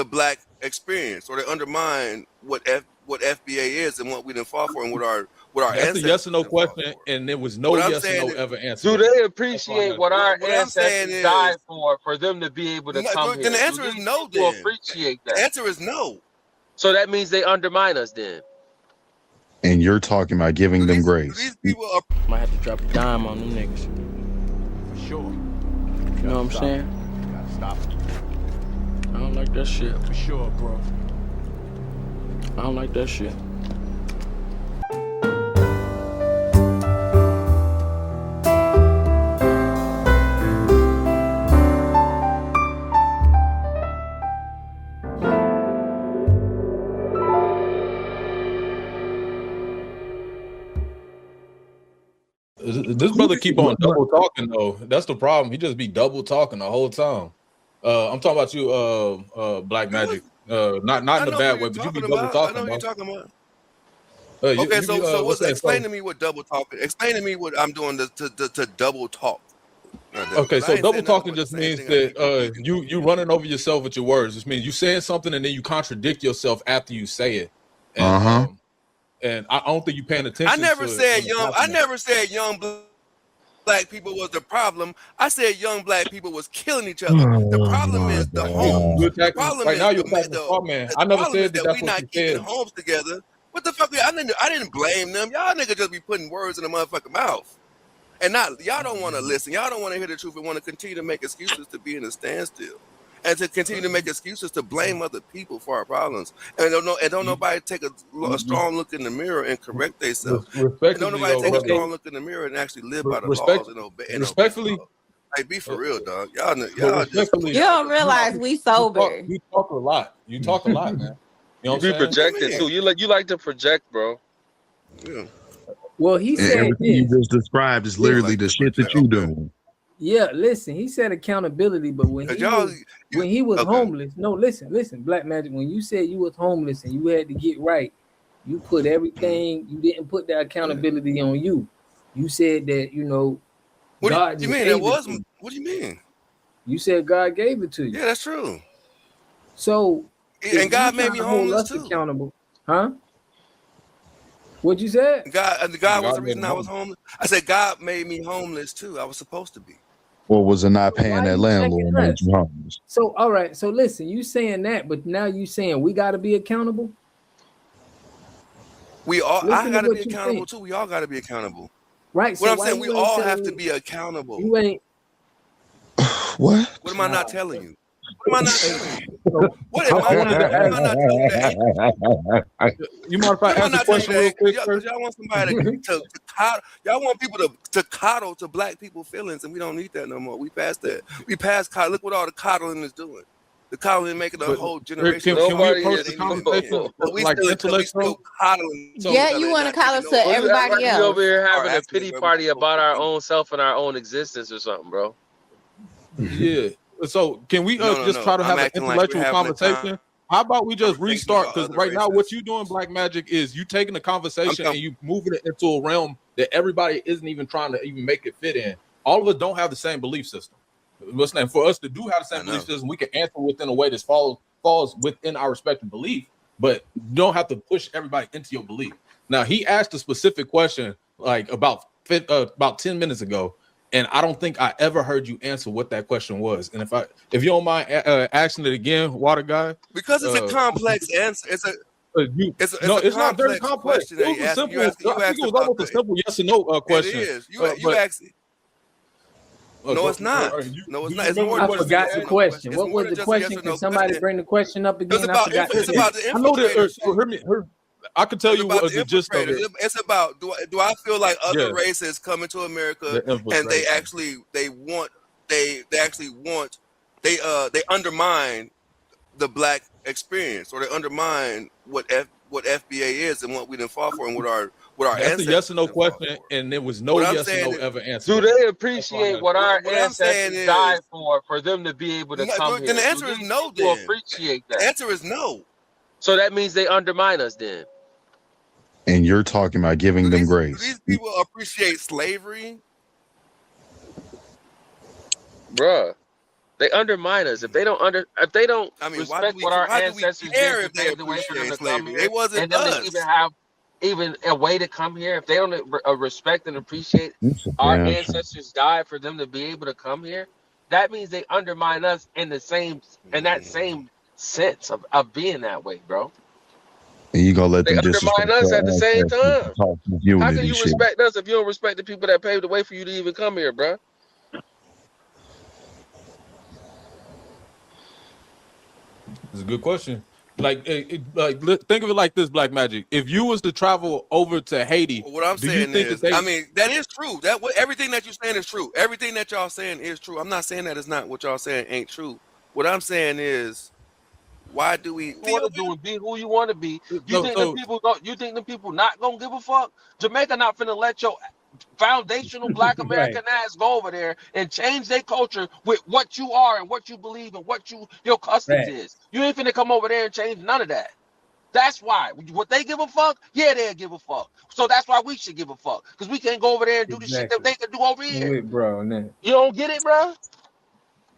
the black experience, or they undermine what FBA is and what we didn't fall for, and what our That's ancestors. a yes or no question, and there was no yes or no ever answer. Do they appreciate what our ancestors died for them to be able to come here? Then the answer is no. Then appreciate that. The answer is no. So that means they undermine us then. And you're talking about giving them grace. These people are. Might have to drop a dime on them niggas. For sure. You know what I'm saying? Gotta stop. I don't like that shit. For sure, bro. I don't like that shit. This brother keep on double talking though. That's the problem. He just be double talking the whole time. I'm talking about you, Black Magic. Not in a bad way, but you be double talking. I know what you're talking about. Okay, so explain to me what double talking. Explain to me what I'm doing to double talk. Okay, so double talking just means that you running over yourself with your words. This means you saying something and then you contradict yourself after you say it. And, and I don't think you paying attention. I never said young black people was the problem. I said young black people was killing each other. The problem is the homes. The problem right is now you're the man. I never said that. We not keeping homes together. What the fuck? I didn't blame them. Y'all niggas just be putting words in the motherfucking mouth. And y'all don't want to listen. Y'all don't want to hear the truth and want to continue to make excuses to be in a standstill. And to continue to make excuses to blame other people for our problems. And don't nobody take a strong look in the mirror and correct themselves. Don't nobody take a strong look in the mirror and actually live by the laws and obey. Respectfully. Like, be for real, dog. Y'all just, you don't realize we sober. You talk a lot. You talk a lot, man. You know what I'm saying? Projected too. You like to project, bro. Yeah. Well, he said everything you just described is literally the shit that you doing. Yeah, listen, he said accountability, but when he was homeless, no, listen, Black Magic, when you said you was homeless and you had to get right, you put everything, you didn't put the accountability on you. You said that, what do you mean? What do you mean? You said God gave it to you. Yeah, that's true. So, and God made me homeless too. Accountable, huh? What you said? God was the reason I was homeless. I said God made me homeless too. I was supposed to be. Or was it not paying that landlord made you homeless? So, all right. So listen, you saying that, but now you saying we got to be accountable. I got to be accountable too. We all got to be accountable. Right. What I'm saying, we all have to be accountable. You ain't. What? What am I not telling you? What am I not telling you? What am I not telling you? You mind if I ask a question real quick? Y'all want somebody to coddle. Y'all want people to coddle to black people's feelings, and we don't need that no more. We passed that. We passed coddle. Look what all the coddling is doing. The coddling making a whole generation. Can we approach the conversation like intellectual? Yeah, you want to coddle to everybody else. We over here having a pity party about our own self and our own existence or something, bro. Yeah. So can we just try to have an intellectual conversation? How about we just restart? Because right now, what you doing, Black Magic, is you taking the conversation and you moving it into a realm that everybody isn't even trying to even make it fit in. All of us don't have the same belief system. And for us to do have the same belief system, we can answer within a way that falls within our respective belief, but you don't have to push everybody into your belief. Now, he asked a specific question like about 10 minutes ago. And I don't think I ever heard you answer what that question was. And if you don't mind asking it again, Water Guy, because it's a complex answer. It's not very complex. It was a simple. I think it was almost a simple yes or no question. It is. You asked. No, it's not. No, it's not. It's more. I forgot the question. What was the question? Can somebody bring the question up again? It's about the infiltrators. I know that. I can tell you what the gist of it. It's about do I feel like other races come into America and they undermine the black experience, or they undermine what FBA is and what we didn't fall for and what our That's a yes or no question, and there was no yes or no ever answer. Do they appreciate what our ancestors died for them to be able to come here? Then the answer is no. Then appreciate that. The answer is no. So that means they undermine us then. And you're talking about giving them grace. Do these people appreciate slavery? Bruh, They undermine us. If they don't respect what our ancestors did to pave the way for them to come here, and them to even have a way to come here, if they don't respect and appreciate our ancestors died for them to be able to come here, that means they undermine us in that same sense of being that way, bro. And you gonna let they them undermine us at the same time. How can you shit. respect us if you don't respect the people that paved the way for you to even come here, bro? It's a good question. Like think of it like this, Black Magic. If you was to travel over to Haiti, what I'm saying is, I mean, that is true. Everything that you're saying is true. Everything that y'all saying is true. I'm not saying that it's not what y'all saying ain't true. What I'm saying is, why do we want to do and be who you want to be? You think the people not gonna give a fuck? Jamaica not finna let your foundational Black American ass go over there and change their culture with what you are and what you believe and what your customs is. You ain't finna come over there and change none of that. That's why. Would they give a fuck? Yeah, they'll give a fuck. So that's why we should give a fuck, because we can't go over there and do the shit that they can do over here. Bro, you don't get it, bro?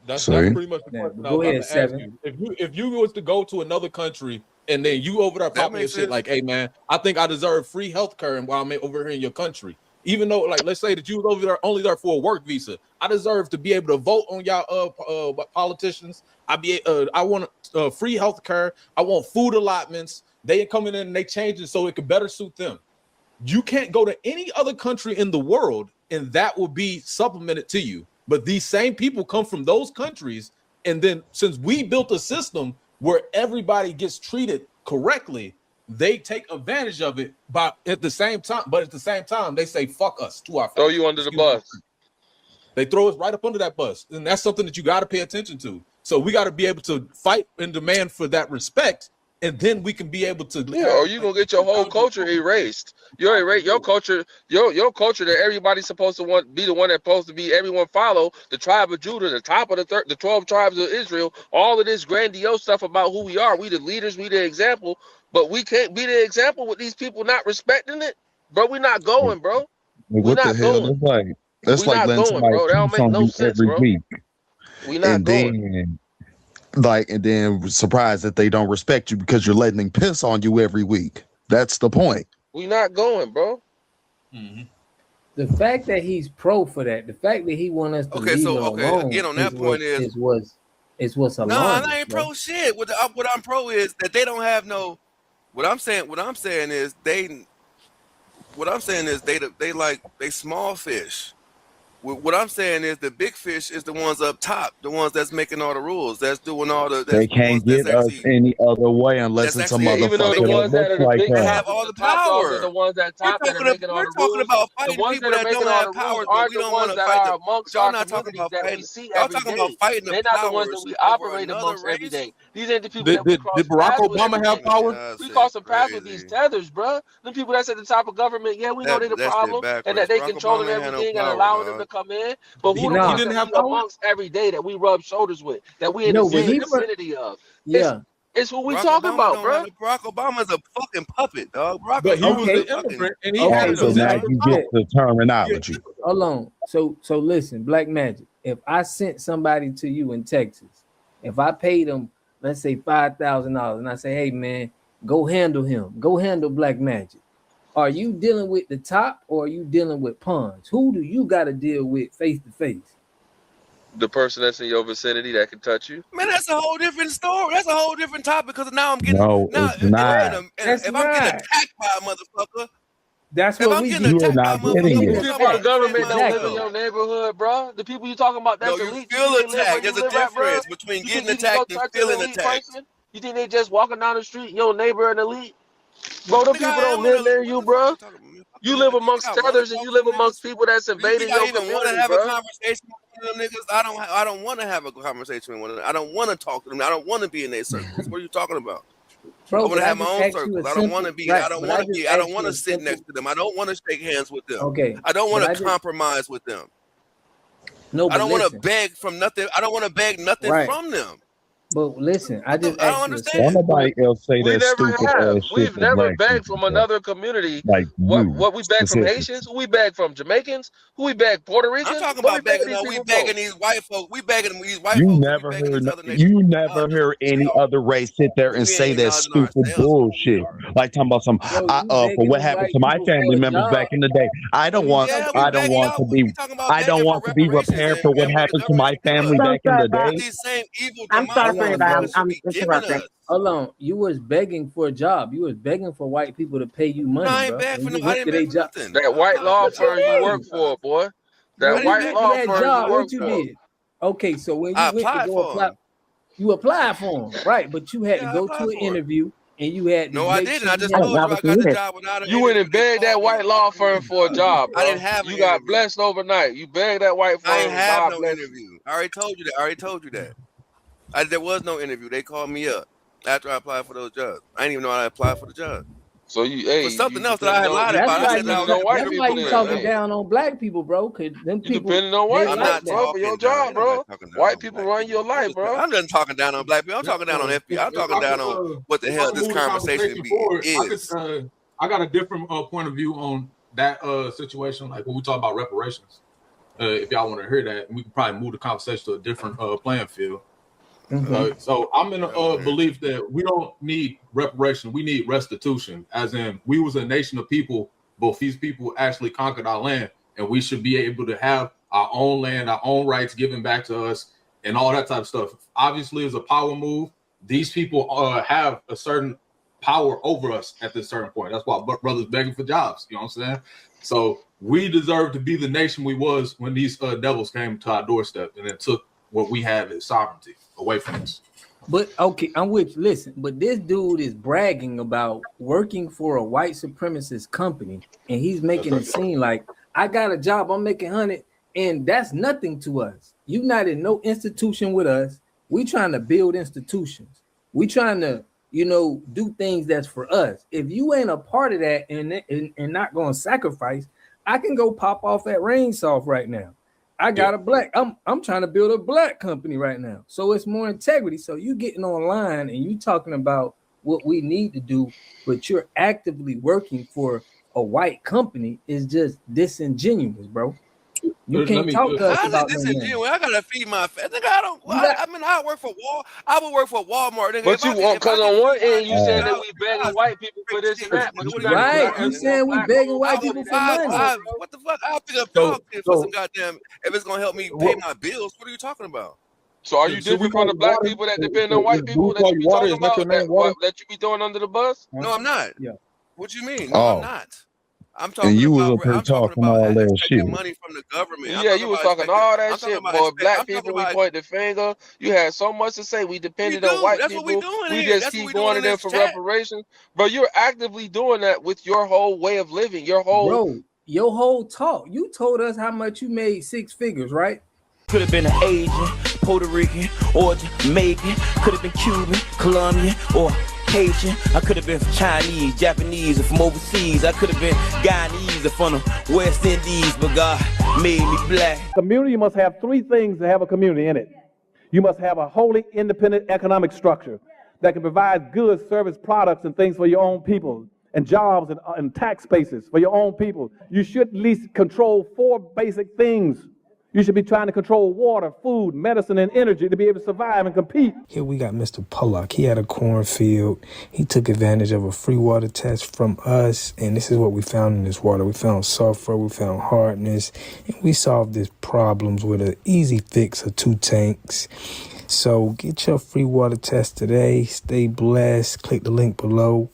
That's pretty much the question. Go ahead, Seven. If you was to go to another country and then you over there popping your shit like, hey man, I think I deserve free health care while I'm over here in your country. Even though, like, let's say that you was over there only there for a work visa, I deserve to be able to vote on y'all politicians. I want free health care. I want food allotments. They coming in and they changing so it could better suit them. You can't go to any other country in the world and that will be supplemented to you. But these same people come from those countries, and then since we built a system where everybody gets treated correctly, they take advantage of it. But at the same time, they say fuck us to our face. Throw you under the bus. They throw us right up under that bus, and that's something that you got to pay attention to. So we got to be able to fight and demand for that respect, and then we can be able to. Yeah, or you gonna get your whole culture erased. Your culture, your culture that everybody's supposed to be the one that's supposed to be everyone follow, the tribe of Judah, the top of the 12 tribes of Israel, all of this grandiose stuff about who we are. We the leaders, we the example, but we can't be the example with these people not respecting it, bro. We're not going, bro. What the hell? That's like letting somebody piss on you every week. We not going. And then surprised that they don't respect you because you're letting them piss on you every week. That's the point. We not going, bro. Mm-hmm. The fact that he's pro for that, the fact that he want us to leave alone, again on that point is what's alarming. No, I ain't pro shit. What I'm pro is that they don't have no. What I'm saying is they small fish. What I'm saying is the big fish is the ones up top, the ones that's making all the rules, that's doing all the. They can't get us any other way unless it's a motherfucker that looks like us. They have all the power. The ones that top that are making all the rules. We're talking about fighting people that don't have power, but we don't want to fight them. Y'all not talking about fighting. Y'all talking about fighting the powers. They're not the ones that we operate amongst every day. These ain't the people that we cross. Did Barack Obama have power? We cross some paths with these tethers, bro. The people that's at the top of government, yeah, we know they're the problem, and that they controlling everything and allowing them to come in, but who didn't have amongst every day that we rub shoulders with, that we in the vicinity of? Yeah, it's what we talking about, bro. Barack Obama's a fucking puppet, dog. But he was the immigrant, and he had so now you get the terminology. Hold on. So listen, Black Magic. If I sent somebody to you in Texas, if I paid them, let's say $5,000, and I say, hey man, go handle him, go handle Black Magic. Are you dealing with the top or are you dealing with pawns? Who do you got to deal with face to face? The person that's in your vicinity that can touch you. Man, that's a whole different story. That's a whole different topic because now I'm getting. It's not. If I'm getting attacked by a motherfucker, that's what we do. The people of government don't live in your neighborhood, bro. The people you talking about, that's elite. You feel attacked. There's a difference between getting attacked and feeling attacked. You think they just walking down the street, your neighbor and elite? Bro, them people don't live near you, bro. You live amongst tethers and you live amongst people that's invading your community, want to have a conversation with them niggas? I don't want to have a conversation with them. I don't want to talk to them. I don't want to be in their circles. What are you talking about? Bro, I want to have my own circles. I don't want to be. I don't want to sit next to them. I don't want to shake hands with them. Okay. I don't want to compromise with them. No, I don't want to beg from nothing. I don't want to beg nothing from them. But listen, I just I don't understand. Nobody else say We that never stupid have. ass shit. We've to never black begged people, from bro. another community. Like What we beg from specific. Haitians? Who we beg from? Jamaicans? Who we beg? Puerto Ricans? I'm talking What we about begging. these No, we people begging for? these white folks. We begging these white You folks. never We begging heard. these other nations. You never hear any other race sit there and We say ain't that acknowledging stupid ourselves. bullshit. Like talking about some. Bro, you For begging what them happened white to my people for family a members job. back in the day. I don't want. Yeah, we I don't begging want y'all. to be. We talking about I don't begging want for to be reparations repaired for what and what the happened to my government should give family us. back in the day. These same evil I'm sorry demonic for Hold on, that. bro. motherfuckers should I'm be giving interrupting. us. Hold on. You was begging for a job. You was begging for white people to pay you money, No, I ain't bro. begging for When no. you I went didn't to their beg for job. nothing. That white law What you firm you work mean? for, boy. That When you white went to law that firm job, you work what you for. did? Okay, so when I you went to applied go for apply, them. you applied for them, right? But you had to Yeah, I go to applied an for it. interview, and you had to No, I make didn't. sure I you just I had. didn't told know you I what got you the did. job without an You went interview. and They begged that called me. white law firm for a job, I bro. didn't have an You got interview. blessed overnight. You begged that white I firm ain't and have God no bless you. interview. I already told you that. I already told you that. There was no interview. They called me up after I applied for those jobs. I didn't even know I applied for the job. So For something else that I had lied That's about. I why said that I you. was a depending on white That's computer why people you then. talking programmer. down on black people, bro. Cause them You people depending on they white I'm like folks, not that. bro, for your talking down. job, Ain't nobody bro. talking down White on people black run people. your life, bro. I'm just talking down on black people. I'm talking down on FBA. I'm talking down on what the hell this move the conversation forward, is. I got a different point of view on that situation. Like when we talk about reparations, if y'all want to hear that, we can probably move the conversation to a different playing field. So I'm in a belief that we don't need reparation. We need restitution, as in we was a nation of people, but these people actually conquered our land, and we should be able to have our own land, our own rights given back to us, and all that type of stuff. Obviously, it's a power move. These people have a certain power over us at this certain point. That's why brothers begging for jobs. You know what I'm saying? So we deserve to be the nation we was when these devils came to our doorstep and then took what we have as sovereignty away from us. But okay, I'm with you. Listen, but this dude is bragging about working for a white supremacist company, and he's making it seem like I got a job, I'm making 100, and that's nothing to us. You're not in no institution with us. We trying to build institutions. We trying to, do things that's for us. If you ain't a part of that and not going to sacrifice, I can go pop off at Rainsoft right now. I got a black. I'm trying to build a black company right now, so it's more integrity. So you getting online and you talking about what we need to do, but you're actively working for a white company is just disingenuous, bro. You can't talk to us about disingenuous. I gotta feed my family. I work for I would work for Walmart. Nigga. But you want, because on one end you saying that we begging white people for this and that, but you right? You saying we begging white people for money? What the fuck? I'll pick up dog for some goddamn. If it's gonna help me pay my bills, what are you talking about? So are you different from the black people that depend on white people that you be talking about that you be throwing under the bus? No, I'm not. Yeah. What you mean? No, I'm not. I'm talking and you about, was up here talking all that shit. Money from the government. Yeah, you was talking all that shit, boy. Black people, we point the finger. You had so much to say. We depended on white people. We just keep going to them for reparations. Bro, you're actively doing that with your whole way of living. Your whole talk. You told us how much you made 6 figures, right? Could have been an Asian, Puerto Rican, or Jamaican. Could have been Cuban, Colombian, or Haitian. I could have been from Chinese, Japanese, or from overseas. I could have been Guyanese or from the West Indies, but God made me black. Community must have 3 things to have a community in it. You must have a wholly independent economic structure that can provide goods, service, products, and things for your own people, and jobs and tax spaces for your own people. You should at least control 4 basic things. You should be trying to control water, food, medicine, and energy to be able to survive and compete. Here we got Mr. Pollock. He had a cornfield. He took advantage of a free water test from us, and this is what we found in this water. We found sulfur, we found hardness, and we solved these problems with an easy fix of 2 tanks. So get your free water test today. Stay blessed. Click the link below.